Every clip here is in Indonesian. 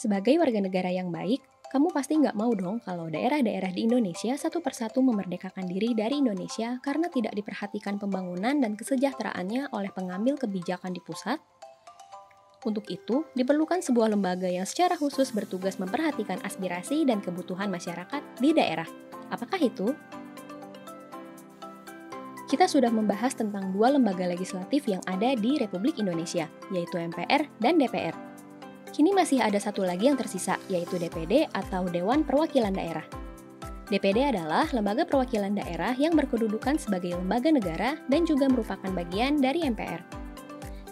Sebagai warga negara yang baik, kamu pasti nggak mau dong kalau daerah-daerah di Indonesia satu persatu memerdekakan diri dari Indonesia karena tidak diperhatikan pembangunan dan kesejahteraannya oleh pengambil kebijakan di pusat. Untuk itu, diperlukan sebuah lembaga yang secara khusus bertugas memperhatikan aspirasi dan kebutuhan masyarakat di daerah. Apakah itu? Kita sudah membahas tentang dua lembaga legislatif yang ada di Republik Indonesia, yaitu MPR dan DPR. Kini masih ada satu lagi yang tersisa, yaitu DPD atau Dewan Perwakilan Daerah. DPD adalah lembaga perwakilan daerah yang berkedudukan sebagai lembaga negara dan juga merupakan bagian dari MPR.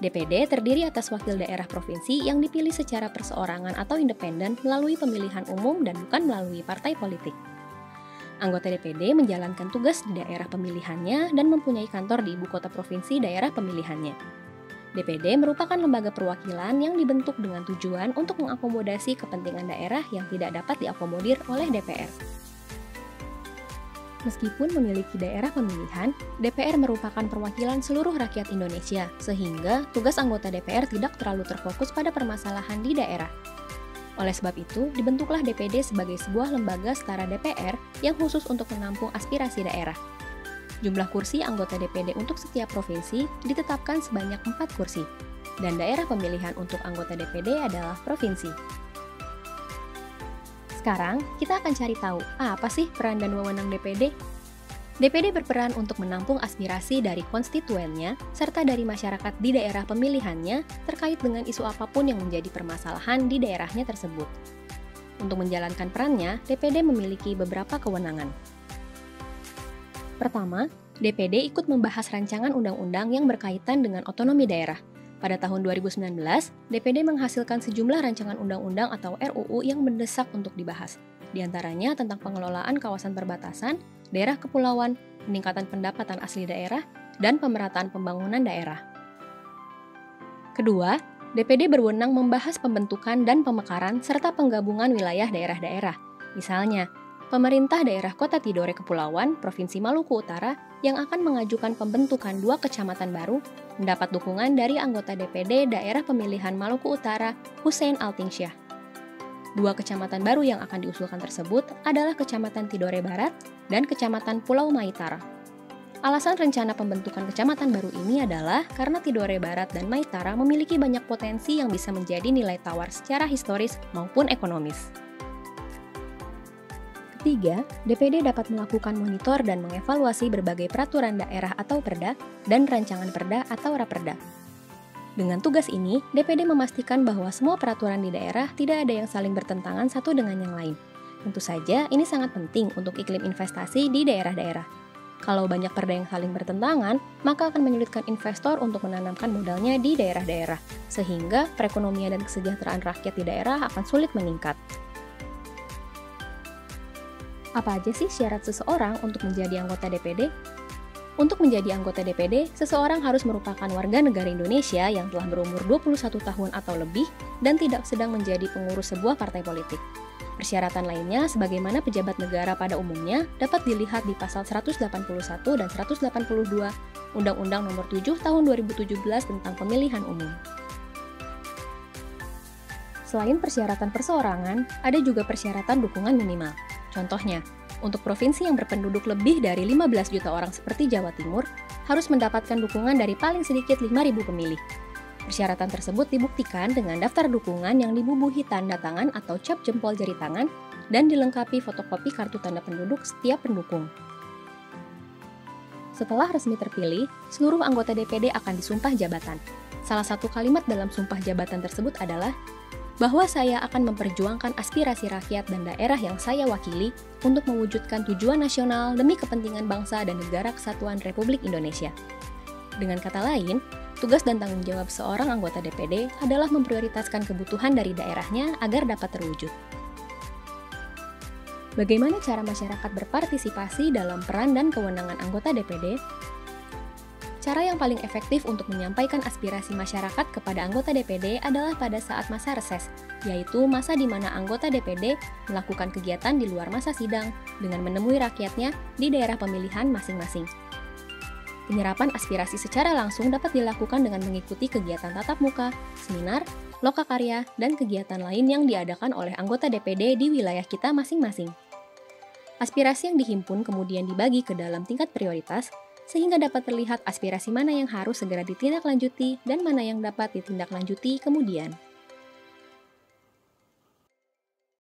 DPD terdiri atas wakil daerah provinsi yang dipilih secara perseorangan atau independen melalui pemilihan umum dan bukan melalui partai politik. Anggota DPD menjalankan tugas di daerah pemilihannya dan mempunyai kantor di ibu kota provinsi daerah pemilihannya. DPD merupakan lembaga perwakilan yang dibentuk dengan tujuan untuk mengakomodasi kepentingan daerah yang tidak dapat diakomodir oleh DPR. Meskipun memiliki daerah pemilihan, DPR merupakan perwakilan seluruh rakyat Indonesia, sehingga tugas anggota DPR tidak terlalu terfokus pada permasalahan di daerah. Oleh sebab itu, dibentuklah DPD sebagai sebuah lembaga setara DPR yang khusus untuk menampung aspirasi daerah. Jumlah kursi anggota DPD untuk setiap provinsi ditetapkan sebanyak 4 kursi, dan daerah pemilihan untuk anggota DPD adalah provinsi. Sekarang, kita akan cari tahu apa sih peran dan wewenang DPD. DPD berperan untuk menampung aspirasi dari konstituennya serta dari masyarakat di daerah pemilihannya terkait dengan isu apapun yang menjadi permasalahan di daerahnya tersebut. Untuk menjalankan perannya, DPD memiliki beberapa kewenangan. Pertama, DPD ikut membahas rancangan undang-undang yang berkaitan dengan otonomi daerah. Pada tahun 2019, DPD menghasilkan sejumlah rancangan undang-undang atau RUU yang mendesak untuk dibahas. Di antaranya tentang pengelolaan kawasan perbatasan, daerah kepulauan, peningkatan pendapatan asli daerah, dan pemerataan pembangunan daerah. Kedua, DPD berwenang membahas pembentukan dan pemekaran serta penggabungan wilayah daerah-daerah. Misalnya, pemerintah daerah Kota Tidore Kepulauan, Provinsi Maluku Utara, yang akan mengajukan pembentukan 2 kecamatan baru, mendapat dukungan dari anggota DPD daerah pemilihan Maluku Utara, Hussein Altingsyah. 2 kecamatan baru yang akan diusulkan tersebut adalah Kecamatan Tidore Barat dan Kecamatan Pulau Maitara. Alasan rencana pembentukan kecamatan baru ini adalah karena Tidore Barat dan Maitara memiliki banyak potensi yang bisa menjadi nilai tawar secara historis maupun ekonomis. Ketiga, DPD dapat melakukan monitor dan mengevaluasi berbagai peraturan daerah atau perda dan rancangan perda atau raperda. Dengan tugas ini, DPD memastikan bahwa semua peraturan di daerah tidak ada yang saling bertentangan satu dengan yang lain. Tentu saja, ini sangat penting untuk iklim investasi di daerah-daerah. Kalau banyak perda yang saling bertentangan, maka akan menyulitkan investor untuk menanamkan modalnya di daerah-daerah, sehingga perekonomian dan kesejahteraan rakyat di daerah akan sulit meningkat. Apa aja sih syarat seseorang untuk menjadi anggota DPD? Untuk menjadi anggota DPD, seseorang harus merupakan warga negara Indonesia yang telah berumur 21 tahun atau lebih dan tidak sedang menjadi pengurus sebuah partai politik. Persyaratan lainnya, sebagaimana pejabat negara pada umumnya, dapat dilihat di pasal 181 dan 182 Undang-Undang Nomor 7 Tahun 2017 tentang Pemilihan Umum. Selain persyaratan perseorangan, ada juga persyaratan dukungan minimal. Contohnya, untuk provinsi yang berpenduduk lebih dari 15 juta orang seperti Jawa Timur, harus mendapatkan dukungan dari paling sedikit 5.000 pemilih. Persyaratan tersebut dibuktikan dengan daftar dukungan yang dibubuhi tanda tangan atau cap jempol jari tangan dan dilengkapi fotokopi kartu tanda penduduk setiap pendukung. Setelah resmi terpilih, seluruh anggota DPD akan disumpah jabatan. Salah satu kalimat dalam sumpah jabatan tersebut adalah bahwa saya akan memperjuangkan aspirasi rakyat dan daerah yang saya wakili untuk mewujudkan tujuan nasional demi kepentingan bangsa dan negara kesatuan Republik Indonesia. Dengan kata lain, tugas dan tanggung jawab seorang anggota DPD adalah memprioritaskan kebutuhan dari daerahnya agar dapat terwujud. Bagaimana cara masyarakat berpartisipasi dalam peran dan kewenangan anggota DPD? Cara yang paling efektif untuk menyampaikan aspirasi masyarakat kepada anggota DPD adalah pada saat masa reses, yaitu masa di mana anggota DPD melakukan kegiatan di luar masa sidang dengan menemui rakyatnya di daerah pemilihan masing-masing. Penyerapan aspirasi secara langsung dapat dilakukan dengan mengikuti kegiatan tatap muka, seminar, lokakarya, dan kegiatan lain yang diadakan oleh anggota DPD di wilayah kita masing-masing. Aspirasi yang dihimpun kemudian dibagi ke dalam tingkat prioritas, sehingga dapat terlihat aspirasi mana yang harus segera ditindaklanjuti dan mana yang dapat ditindaklanjuti kemudian.